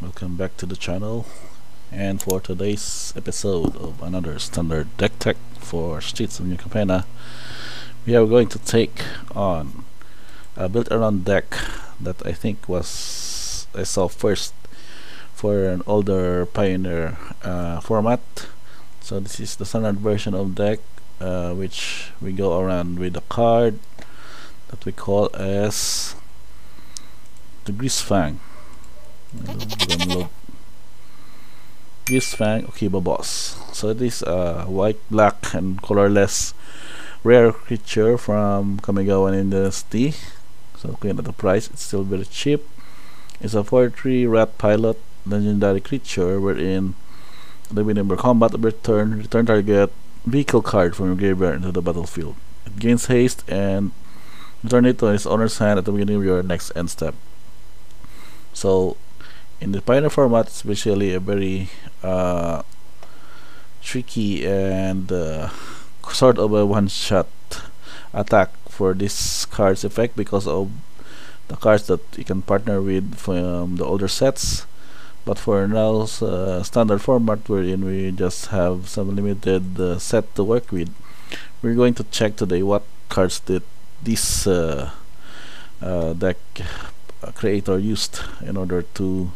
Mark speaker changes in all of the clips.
Speaker 1: welcome back to the channel. And for today's episode of another standard deck tech for Streets of New Capenna, we are going to take on a built-around deck that I think I saw first for an older Pioneer format. So this is the standard version of deck, which we go around with a card that we call as the Greasefang. Greasefang Okiba Boss. So it is a white, black, and colorless rare creature from Kamigawa Dynasty. So looking at the price, it's still very cheap. It's a 4/3 rat pilot legendary creature wherein whenever combat of return target vehicle card from your graveyard into the battlefield. It gains haste and return it to its owner's hand at the beginning of your next end step. So in the Pioneer format, it's basically a very tricky and sort of a one-shot attack for this card's effect because of the cards that you can partner with from the older sets. But for now's standard format, wherein we just have some limited set to work with, we're going to check today what cards did this deck creator used in order to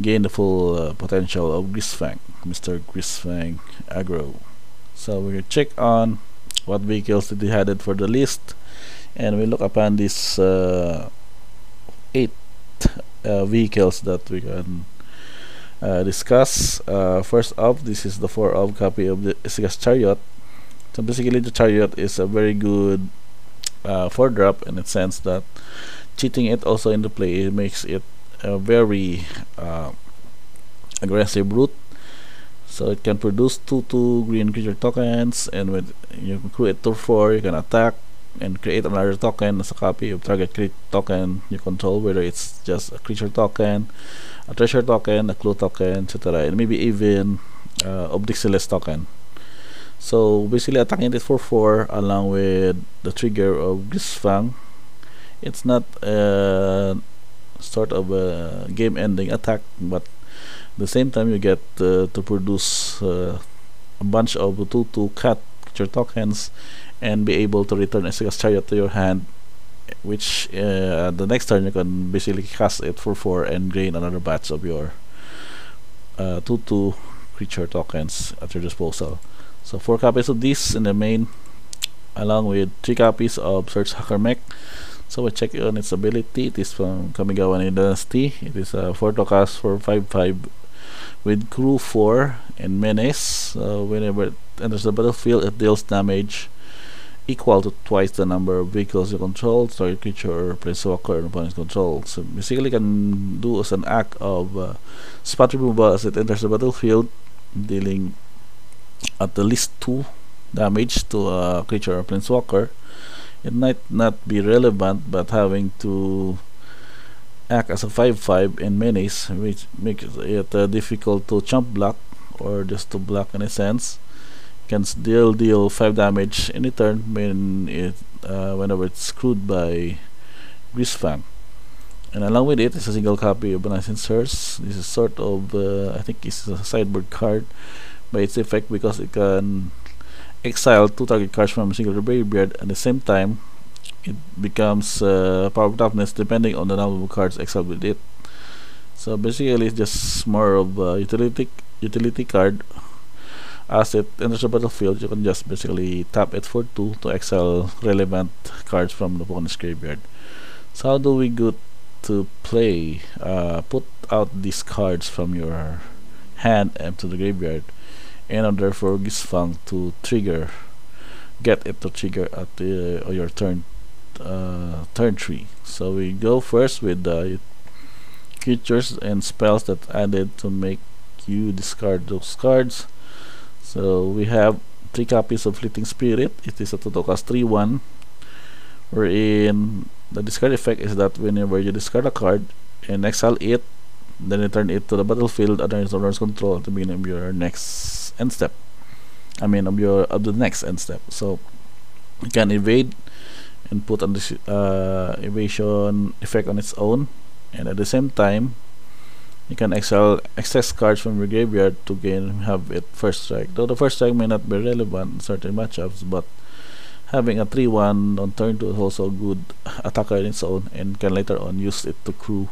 Speaker 1: gain the full potential of Greasefang, Mr. Greasefang Aggro. So we'll check on what vehicles did he added for the list, and we look upon these 8 vehicles that we can discuss. First up, this is the 4 copy of the Chariot. So basically the Chariot is a very good 4-drop in the sense that cheating it also into play, it makes it a very aggressive route. So it can produce 2/2 green creature tokens, and when you create 2/4, you can attack and create another token as a copy of target token you control, whether it's just a creature token, a treasure token, a clue token, etc., and maybe even Obscura token. So basically attacking it for 4 along with the trigger of Greasefang, it's not sort of a game-ending attack, but at the same time you get to produce a bunch of 2/2 cat creature tokens and be able to return a Chariot to your hand, which the next turn you can basically cast it for 4 and gain another batch of your 2/2 creature tokens at your disposal. So 4 copies of this in the main, along with 3 copies of Search Hacker Mech. So we check on its ability. It is from Kamigawa Dynasty. It is a 4 to cast for 5/5 with crew 4 and menace. So whenever it enters the battlefield, it deals damage equal to twice the number of vehicles you control, target creature or planeswalker and opponent's control. So basically can do as an act of spot removal as it enters the battlefield, dealing at the least 2 damage to a creature or planeswalker. It might not be relevant, but having to act as a 5/5 in menace, which makes it difficult to chump block or just to block in a sense, can still deal 5 damage in turn whenever it's screwed by Greasefang. And along with it is a single copy of Banana Source. This is sort of I think it's a sideboard card by its effect because it can exile 2 target cards from a single graveyard. At the same time, it becomes power toughness depending on the number of cards exiled with it. So basically it's just more of a utility card. As it enters the battlefield, you can just basically tap it for 2 to exile relevant cards from the opponent's graveyard. So how do we go to play? Put out these cards from your hand and to the graveyard in order for Greasefang to get it to trigger at your turn 3. So we go first with the creatures and spells that added to make you discard those cards. So we have 3 copies of Fleeting Spirit. It is a total cost 3/1, wherein the discard effect is that whenever you discard a card and exile it, then return it to the battlefield under its owner's control at the beginning of your next end step. Of the next end step. So you can evade and put on this evasion effect on its own, and at the same time you can exile excess cards from your graveyard to have it first strike. Though the first strike may not be relevant in certain matchups, but having a 3/1 on turn 2 is also a good attacker in its own, and can later on use it to crew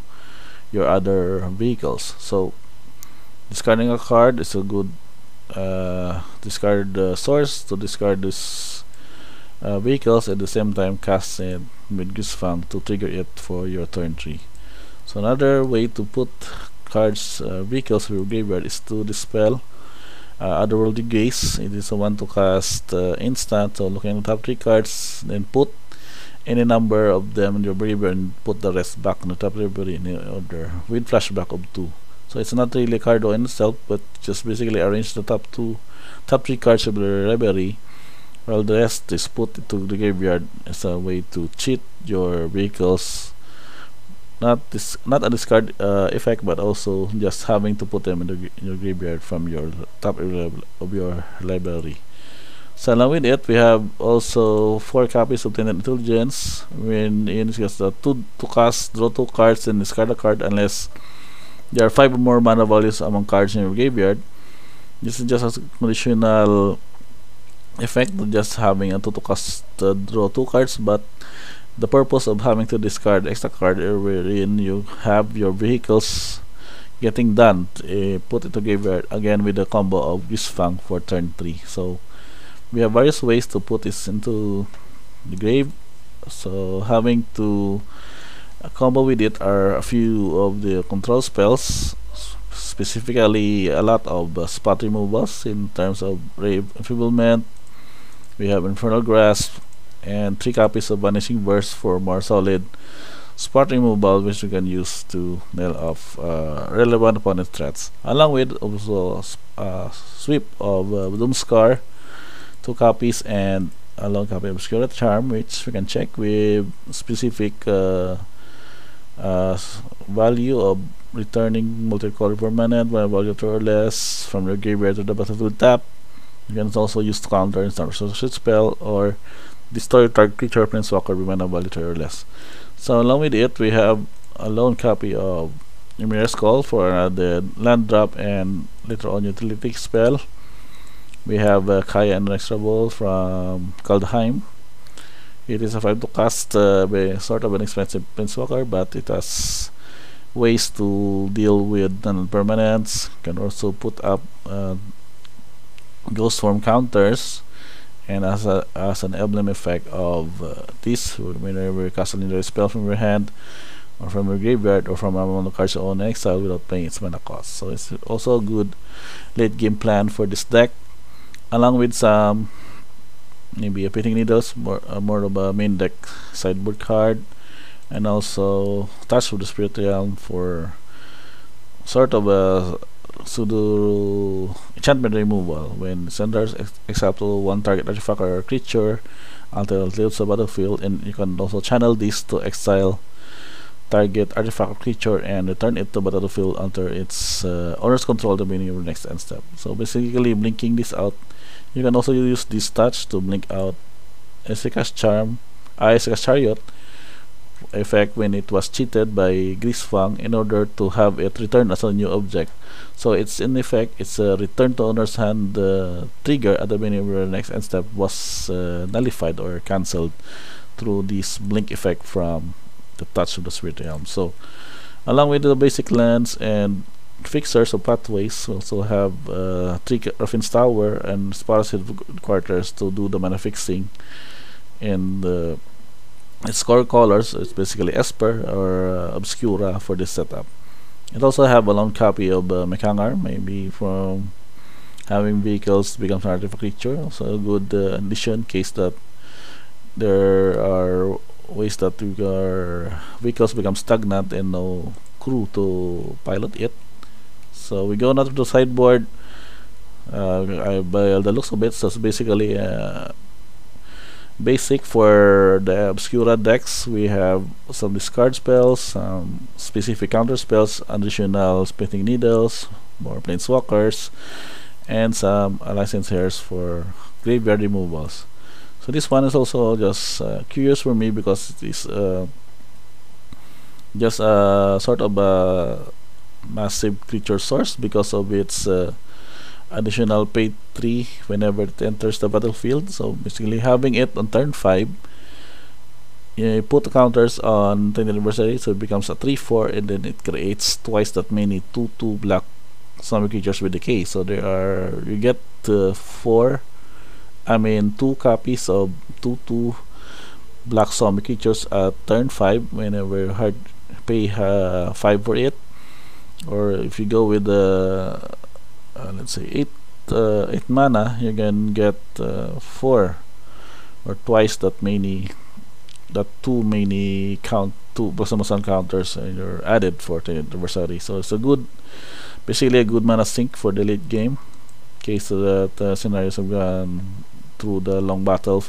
Speaker 1: your other vehicles. So discarding a card is a good discard source to discard this vehicles, at the same time cast it with Greasefang to trigger it for your turn 3. So another way to put cards vehicles for your graveyard is to dispel Otherworldly Gaze. It is a one to cast instant, so looking at the top 3 cards, then put any number of them in your graveyard and put the rest back in the top library in order with flashback of 2. So it's not really a card in itself, but just basically arrange the top 3 cards of your library, while the rest is put into the graveyard as a way to cheat your vehicles. Not a discard effect, but also just having to put them in your graveyard from your top of your library. So along with it, we have also 4 copies of Tenant Intelligence, when in just to cast, draw 2 cards and discard a card unless there are 5 or more mana values among cards in your graveyard. This is just a conditional effect, just having a to cast, draw 2 cards, but the purpose of having to discard extra card wherein you have your vehicles getting done, put it to graveyard again with the combo of Greasefang for turn 3. So we have various ways to put this into the grave. So having to combo with it are a few of the control spells, specifically a lot of spot removals in terms of Brave Enfeeblement. We have Infernal Grasp and 3 copies of Vanishing Verse for more solid spot removal, which you can use to nail off relevant opponent threats, along with also sweep of Doomscar, 2 copies, and a long copy of Obscura Charm, which we can check with specific value of returning multicolor permanent by value 2 or less from your graveyard to the battlefield tap. You can also use to counter instant resource spell or destroy target creature planeswalker with mana value 2 or less. So along with it, we have a lone copy of Ymira's Call for the land drop and later on utility spell. We have Kaya and Extra Ball from Kaldheim. It is a 5 to cast, sort of an expensive planeswalker, but it has ways to deal with non-permanents. Can also put up Ghost Form counters, and as an emblem effect of this, whenever you cast a legendary spell from your hand or from your graveyard or from among the cards you own in exile without paying its mana cost. So it's also a good late game plan for this deck, along with some maybe a Pitting Needles, more of a main deck sideboard card, and also Touch of the Spirit Realm for sort of a pseudo enchantment removal. When senders exile to 1 target artifact or creature until it leaves the battlefield, and you can also channel this to exile target artifact or creature and return it to battlefield under its owner's control at the beginning of your next end step. So basically blinking this out. You can also use this touch to blink out Esika's Chariot effect when it was cheated by Greasefang in order to have it return as a new object. So it's in effect, it's a return to owner's hand trigger at the beginning of your next end step was nullified or cancelled through this blink effect from the Touch of the Spirit Realm. So along with the basic lands and fixers of pathways, we also have 3 Raffin's Tower and Sparrow's Quarters to do the mana fixing. And its core colors is basically Esper or Obscura for this setup. It also have a long copy of Mech, maybe from having vehicles becomes an artifact creature. Also a good addition, case that there are ways that your vehicles become stagnant and no crew to pilot it. So we go now to the sideboard. By the looks of it, so it's basically basic for the Obscura decks. We have some discard spells, some specific counter spells, additional Spitting Needles, more planeswalkers, and some license hairs for graveyard removals. So this one is also just curious for me, because it is just a sort of a massive creature source because of its additional pay 3 whenever it enters the battlefield. So basically having it on turn 5, you put the counters on 10th anniversary, so it becomes a 3/4, and then it creates twice that many 2/2 black zombie creatures with decay. So you get 2 copies of 2/2 black zombie creatures at turn 5 whenever hard pay 5 for it. Or if you go with let's say 8 mana, you can get 4 or twice that too many two Blossom Sun counters are added for the adversary. So it's basically a good mana sink for the late game, in case that scenarios have gone through the long battle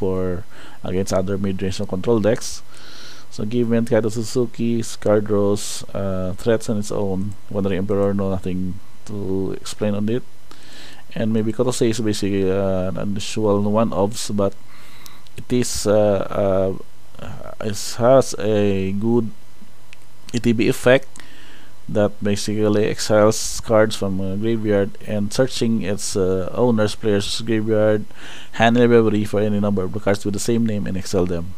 Speaker 1: against other mid-range or control decks. So given Kaito Suzuki's card draws threats on its own, Wandering Emperor, nothing to explain on it. And maybe Kotose is basically an unusual one-offs, but it has a good ETB effect that basically exiles cards from a graveyard and searching its owner's player's graveyard, hand library for any number of the cards with the same name and exile them.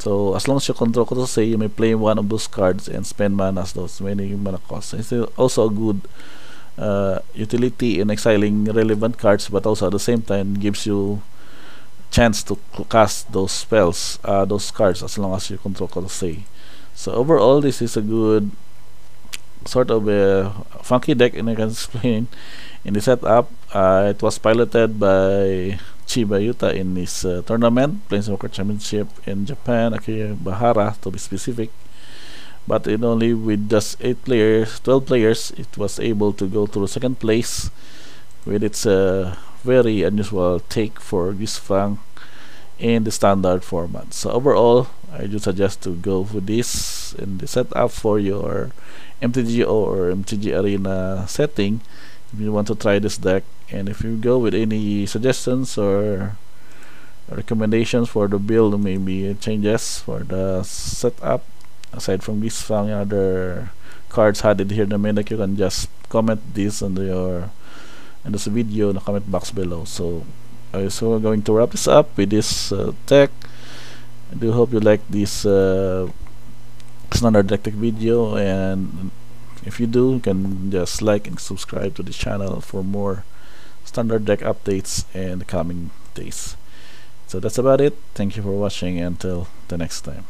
Speaker 1: So as long as you control Kotose, you may play one of those cards and spend mana as those many mana costs. It's also a good utility in exiling relevant cards, but also at the same time gives you chance to cast those spells, those cards, as long as you control Kotose. So overall, this is a good sort of a funky deck, and I can explain in the setup. It was piloted by Chiba Yuta in his tournament, Planeswalker Championship in Japan, Akihabara to be specific. But with just 12 players, it was able to go to second place with its very unusual take for Greasefang in the standard format. So overall, I do suggest to go with this in the setup for your MTGO or MTG Arena setting if you want to try this deck. And if you go with any suggestions or recommendations for the build, maybe changes for the setup aside from Greasefang and other cards added here in the main deck, you can just comment this in this video in the comment box below. So we're going to wrap this up with this deck. I do hope you like this standard deck video, and if you do, you can just like and subscribe to the channel for more standard deck updates in the coming days. So that's about it. Thank you for watching, until the next time.